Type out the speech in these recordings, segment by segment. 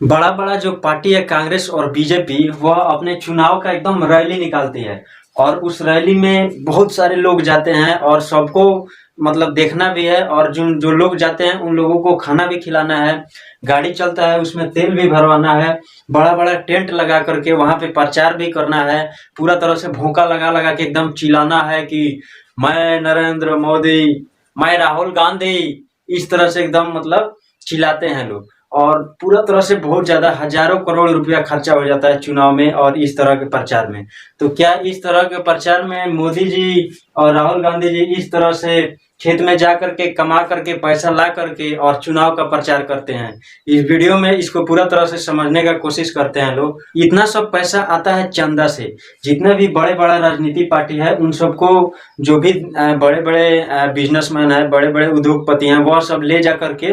बड़ा बड़ा जो पार्टी है कांग्रेस और बीजेपी वह अपने चुनाव का एकदम रैली निकालती है। और उस रैली में बहुत सारे लोग जाते हैं और सबको मतलब देखना भी है, और जो जो लोग जाते हैं उन लोगों को खाना भी खिलाना है। गाड़ी चलता है, उसमें तेल भी भरवाना है। बड़ा बड़ा टेंट लगा करके वहां पे प्रचार भी करना है। पूरा तरह से भोंका लगा लगा के एकदम चिल्लाना है कि मैं नरेंद्र मोदी, मैं राहुल गांधी। इस तरह से एकदम मतलब चिल्लाते हैं लोग। और पूरा तरह से बहुत ज्यादा हजारों करोड़ रुपया खर्चा हो जाता है चुनाव में और इस तरह के प्रचार में। तो क्या इस तरह के प्रचार में मोदी जी और राहुल गांधी जी इस तरह से खेत में जा करके कमा करके पैसा ला करके और चुनाव का प्रचार करते हैं? इस वीडियो में इसको पूरा तरह से समझने का कोशिश करते हैं लोग। इतना सब पैसा आता है चंदा से। जितने भी बड़े बड़ा राजनीति पार्टी है उन सबको, जो भी बड़े बड़े बिजनेसमैन है, बड़े बड़े उद्योगपति हैं, वह सब ले जा करके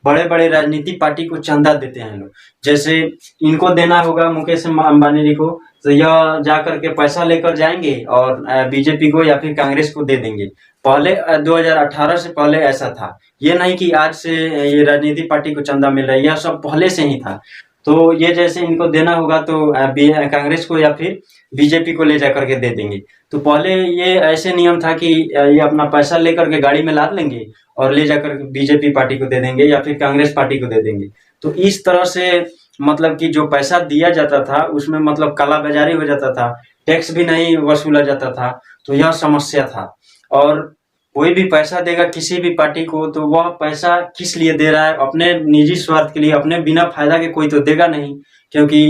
बड़े बड़े राजनीति पार्टी को चंदा देते हैं लोग। जैसे इनको देना होगा मुकेश अंबानी जी को, तो यह जा करके पैसा लेकर जाएंगे और बीजेपी को या फिर कांग्रेस को दे देंगे। पहले 2018 से पहले ऐसा था। ये नहीं कि आज से ये राजनीति पार्टी को चंदा मिल रहा है, यह सब पहले से ही था। तो ये जैसे इनको देना होगा तो कांग्रेस को या फिर बीजेपी को ले जा करके दे देंगे। तो पहले ये ऐसे नियम था कि ये अपना पैसा लेकर के गाड़ी में लाद लेंगे और ले जाकर बीजेपी पार्टी को दे देंगे या फिर कांग्रेस पार्टी को दे देंगे। तो इस तरह से मतलब कि जो पैसा दिया जाता था उसमें मतलब कालाबाजारी हो जाता था, टैक्स भी नहीं वसूला जाता था। तो यह समस्या था। और कोई भी पैसा देगा किसी भी पार्टी को तो वह पैसा किस लिए दे रहा है? अपने निजी स्वार्थ के लिए, अपने बिना फायदा के कोई तो देगा नहीं। क्योंकि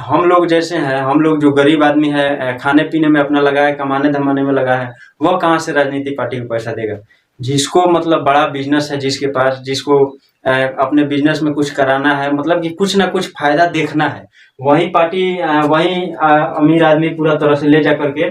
हम लोग जैसे हैं, हम लोग जो गरीब आदमी है, खाने पीने में अपना लगा है, कमाने धमाने में लगा है, वह कहाँ से राजनीतिक पार्टी को पैसा देगा? जिसको मतलब बड़ा बिजनेस है, जिसके पास, जिसको अपने बिजनेस में कुछ कराना है, मतलब कि कुछ ना कुछ फायदा देखना है, वही पार्टी वही अमीर आदमी पूरा तरह से ले जा करके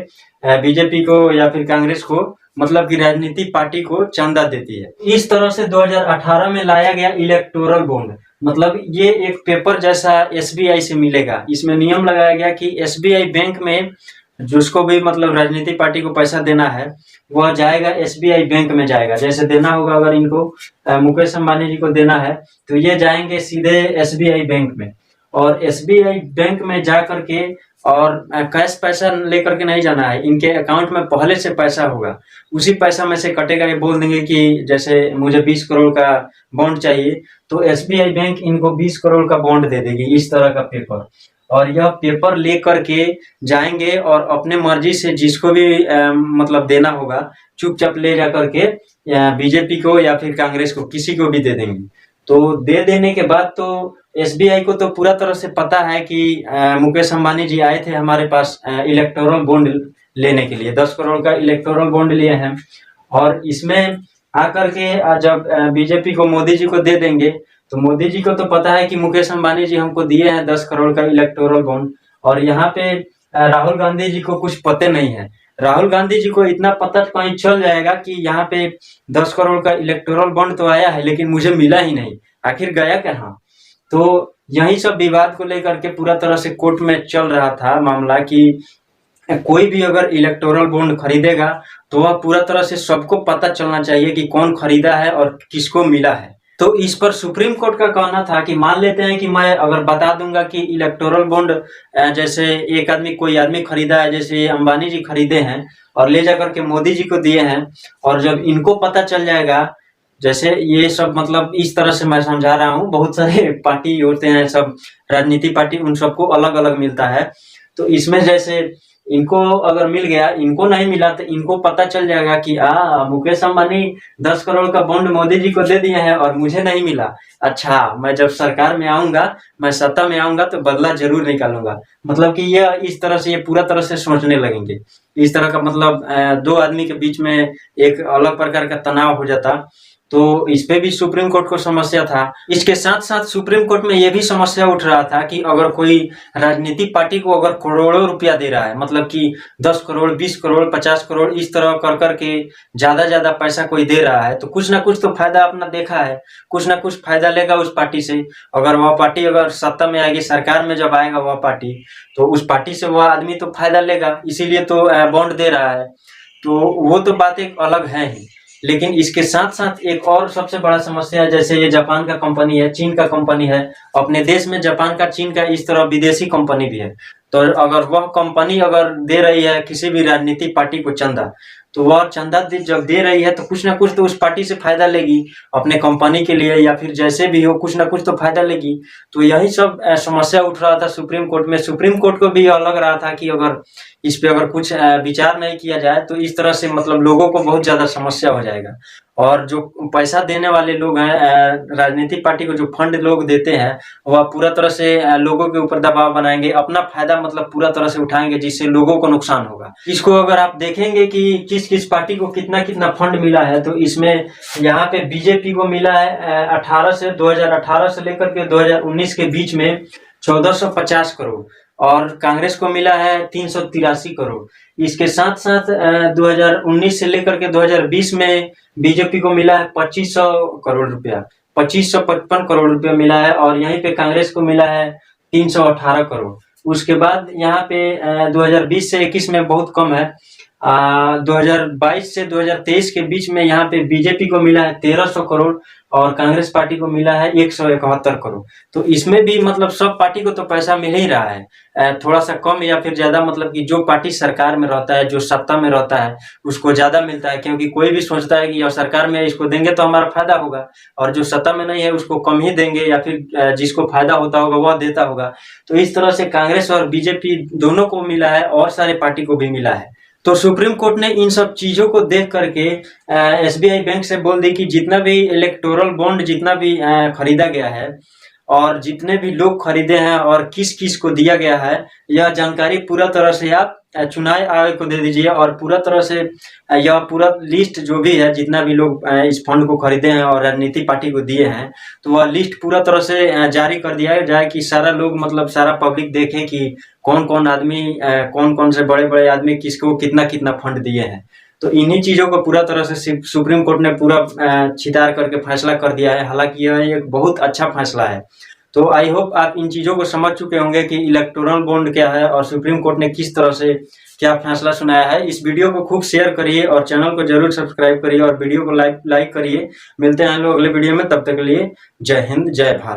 बीजेपी को या फिर कांग्रेस को, मतलब कि राजनीतिक पार्टी को चंदा देती है। इस तरह से 2018 में लाया गया इलेक्टोरल बॉन्ड। मतलब ये एक पेपर जैसा एसबीआई से मिलेगा। इसमें नियम लगाया गया कि एसबीआई बैंक में जिसको भी मतलब राजनीतिक पार्टी को पैसा देना है वह जाएगा एसबीआई बैंक में जाएगा। जैसे देना होगा अगर इनको मुकेश अंबानी जी को देना है तो ये जाएंगे सीधे एसबीआई बैंक में। और एसबीआई बैंक में जा करके और कैश पैसा लेकर के नहीं जाना है, इनके अकाउंट में पहले से पैसा होगा, उसी पैसा में से कटेगा। ये बोल देंगे कि जैसे मुझे 20 करोड़ का बॉन्ड चाहिए, तो एसबीआई बैंक इनको 20 करोड़ का बॉन्ड दे देगी, इस तरह का पेपर। और यह पेपर ले करके जाएंगे और अपने मर्जी से जिसको भी मतलब देना होगा चुपचाप ले जा करके बीजेपी को या फिर कांग्रेस को, किसी को भी दे देंगे। तो दे देने के बाद तो एसबीआई को तो पूरा तरह से पता है कि मुकेश अंबानी जी आए थे हमारे पास इलेक्टोरल बॉन्ड लेने के लिए, 10 करोड़ का इलेक्टोरल बॉन्ड लिए हैं। और इसमें आकर के जब बीजेपी को मोदी जी को दे देंगे तो मोदी जी को तो पता है कि मुकेश अंबानी जी हमको दिए हैं 10 करोड़ का इलेक्टोरल बॉन्ड। और यहाँ पे राहुल गांधी जी को कुछ पते नहीं है। राहुल गांधी जी को इतना पता कहीं चल जाएगा कि यहाँ पे 10 करोड़ का इलेक्टोरल बॉन्ड तो आया है लेकिन मुझे मिला ही नहीं, आखिर गया कहाँ? तो यही सब विवाद को लेकर के पूरा तरह से कोर्ट में चल रहा था मामला कि कोई भी अगर इलेक्टोरल बॉन्ड खरीदेगा तो वह पूरा तरह से सबको पता चलना चाहिए कि कौन खरीदा है और किसको मिला है। तो इस पर सुप्रीम कोर्ट का कहना था कि मान लेते हैं कि मैं अगर बता दूंगा कि इलेक्टोरल बॉन्ड जैसे एक आदमी, कोई आदमी खरीदा है, जैसे अंबानी जी खरीदे हैं और ले जाकर के मोदी जी को दिए हैं, और जब इनको पता चल जाएगा, जैसे ये सब मतलब इस तरह से मैं समझा रहा हूँ, बहुत सारे पार्टी होते हैं सब राजनीति पार्टी, उन सबको अलग अलग मिलता है। तो इसमें जैसे इनको अगर मिल गया, इनको नहीं मिला, तो इनको पता चल जाएगा कि मुकेश अंबानी 10 करोड़ का बॉन्ड मोदी जी को दे दिए हैं और मुझे नहीं मिला। अच्छा, मैं जब सरकार में आऊंगा, मैं सत्ता में आऊंगा तो बदला जरूर निकालूंगा। मतलब कि ये इस तरह से ये पूरा तरह से सोचने लगेंगे। इस तरह का मतलब दो आदमी के बीच में एक अलग प्रकार का तनाव हो जाता। तो इस पे भी सुप्रीम कोर्ट को समस्या था। इसके साथ साथ सुप्रीम कोर्ट में यह भी समस्या उठ रहा था कि अगर कोई राजनीतिक पार्टी को अगर करोड़ों रुपया दे रहा है, मतलब कि 10 करोड़, 20 करोड़, 50 करोड़, इस तरह कर करके ज्यादा पैसा कोई दे रहा है, तो कुछ ना कुछ तो फायदा अपना देखा है, कुछ ना कुछ फायदा लेगा उस पार्टी से। अगर वह पार्टी अगर सत्ता में आएगी, सरकार में जब आएगा वह पार्टी, तो उस पार्टी से वह आदमी तो फायदा लेगा, इसीलिए तो बॉन्ड दे रहा है। तो वो तो बात एक अलग है ही। लेकिन इसके साथ-साथ एक और सबसे बड़ा समस्या है, जैसे ये जापान का कंपनी है, चीन का कंपनी है। अपने देश में जापान का, चीन का, इस तरह विदेशी कंपनी भी है। तो अगर वह कंपनी अगर दे रही है किसी भी राजनीतिक पार्टी को चंदा, तो वह चंदा जब दे रही है तो कुछ ना कुछ तो उस पार्टी से फायदा लेगी अपने कंपनी के लिए, या फिर जैसे भी हो कुछ ना कुछ तो फायदा लेगी। तो यही सब समस्या उठ रहा था सुप्रीम कोर्ट में। सुप्रीम कोर्ट को भी यह लग रहा था कि अगर इस पे अगर कुछ विचार नहीं किया जाए तो इस तरह से मतलब लोगों को बहुत ज्यादा समस्या हो जाएगा। और जो पैसा देने वाले लोग हैं, राजनीतिक पार्टी को जो फंड लोग देते हैं, वह पूरा तरह से लोगों के ऊपर दबाव बनाएंगे, अपना फायदा मतलब पूरा तरह से उठाएंगे, जिससे लोगों को नुकसान होगा। इसको अगर आप देखेंगे कि किस किस पार्टी को कितना कितना फंड मिला है, तो इसमें यहाँ पे बीजेपी को मिला है 2018 से लेकर के 2019 के बीच में 1450 करोड़, और कांग्रेस को मिला है 383 करोड़। इसके साथ साथ 2019 से लेकर के 2020 में बीजेपी को मिला है 2500 करोड़ रुपया, 2555 करोड़ रुपया मिला है, और यहीं पे कांग्रेस को मिला है 318 करोड़। उसके बाद यहाँ पे 2020 से 21 में बहुत कम है। 2022 से 2023 के बीच में यहाँ पे बीजेपी को मिला है 1300 करोड़, और कांग्रेस पार्टी को मिला है 171 करोड़। तो इसमें भी मतलब सब पार्टी को तो पैसा मिल ही रहा है, थोड़ा सा कम या फिर ज्यादा, मतलब कि जो पार्टी सरकार में रहता है, जो सत्ता में रहता है, उसको ज्यादा मिलता है, क्योंकि कोई भी सोचता है कि यार सरकार में इसको देंगे तो हमारा फायदा होगा, और जो सत्ता में नहीं है उसको कम ही देंगे, या फिर जिसको फायदा होता होगा वह देता होगा। तो इस तरह से कांग्रेस और बीजेपी दोनों को मिला है, और सारे पार्टी को भी मिला है। तो सुप्रीम कोर्ट ने इन सब चीजों को देख करके एसबीआई बैंक से बोल दी कि जितना भी इलेक्टोरल बॉन्ड जितना भी खरीदा गया है, और जितने भी लोग खरीदे हैं और किस किस को दिया गया है, यह जानकारी पूरा तरह से आप चुनाव आयोग को दे दीजिए, और पूरा तरह से यह पूरा लिस्ट जो भी है, जितना भी लोग इस फंड को खरीदे हैं और राजनीतिक पार्टी को दिए हैं, तो वह लिस्ट पूरा तरह से जारी कर दिया जाए कि सारा लोग मतलब सारा पब्लिक देखे कि कौन कौन आदमी, कौन कौन से बड़े बड़े आदमी किसको कितना कितना फंड दिए हैं। तो इन्हीं चीजों को पूरा तरह से सुप्रीम कोर्ट ने पूरा छितार करके फैसला कर दिया है। हालांकि यह एक बहुत अच्छा फैसला है। तो आई होप आप इन चीजों को समझ चुके होंगे कि इलेक्टोरल बॉन्ड क्या है और सुप्रीम कोर्ट ने किस तरह से क्या फैसला सुनाया है। इस वीडियो को खूब शेयर करिए और चैनल को जरूर सब्सक्राइब करिए और वीडियो को लाइक करिए। मिलते हैं लोग अगले वीडियो में, तब तक के लिए जय हिंद, जय भारत।